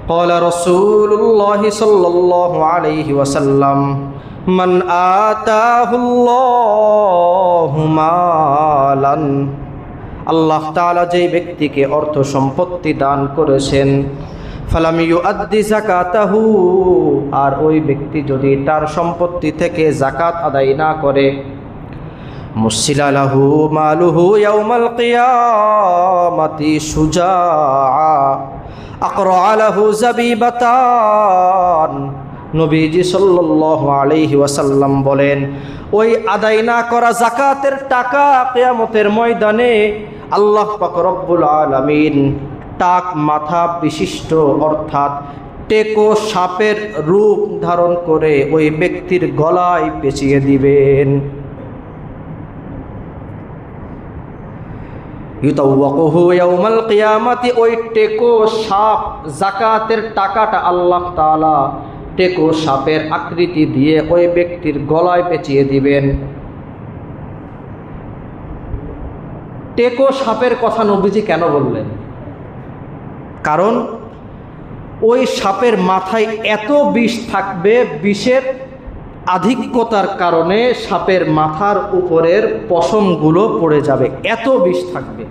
قال رسول الله صلى الله عليه وسلم من آتاه الله مالا আল্লাহ তাআলা যেই ব্যক্তিকে অর্থ সম্পত্তি দান করেছেন, ফালাম ইউআদ্দি যাকাতাহু, আর ওই ব্যক্তি যদি তার সম্পত্তি থেকে যাকাত আদায় না করে, মুসিলা লাহু মালুহু ইয়াউমাল কিয়ামাতি শুজাআ আকরা লাহু যাবিবাতান। নবীজি সাল্লাল্লাহু আলাইহি ওয়াসাল্লাম বলেন, ওই আদায় না করা যাকাতের টাকা কিয়ামতের ময়দানে আল্লাহ পাক রব্বুল আলামিন টাক মাথা বিশিষ্ট অর্থাৎ টেকো সাপের রূপ ধারণ করে ওই ব্যক্তির গলায় পেঁচিয়ে দিবেন। ইউতাওয়াকুহু ইয়াউমাল কিয়ামাতি, ওই টেকো সাপ যাকাতের টাকাটা আল্লাহ তাআলা টেকো সাপের আকৃতি দিয়ে ওই ব্যক্তির গলায় পেঁচিয়ে দিবেন। টেকো সাপের কথা নবীজি কেন বললেন? কারণ ওই সাপের মাথায় এত বিষ থাকবে, বিষের আধিক্যতার কারণে সাপের মাথার উপরের পশমগুলো পড়ে যাবে, এত বিষ থাকবে।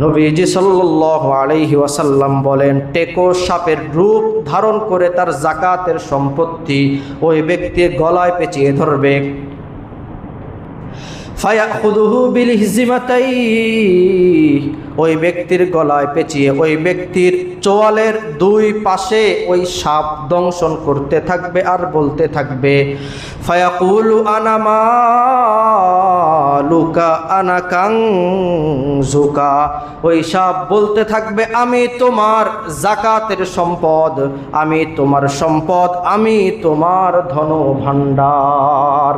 নবীজি সাল্লাল্লাহু আলাইহি ওয়াসাল্লাম বলেন, টেকো সাপের রূপ ধারণ করে তার যাকাতের সম্পত্তি ওই ব্যক্তির গলায় পেঁচিয়ে ধরবে। ফায়াখুযুহু বিলহিজমাতাই, ওই ব্যক্তির গলায় পেঁচিয়ে ওই ব্যক্তির চোয়ালের দুই পাশে ওই সাপ দংশন করতে থাকবে আর বলতে থাকবে, ফায়াকুলু আনা মালুকা আনা কানজুকা, ওই সাপ বলতে থাকবে, আমি তোমার যাকাতের সম্পদ, আমি তোমার সম্পদ, আমি তোমার ধন ভাণ্ডার।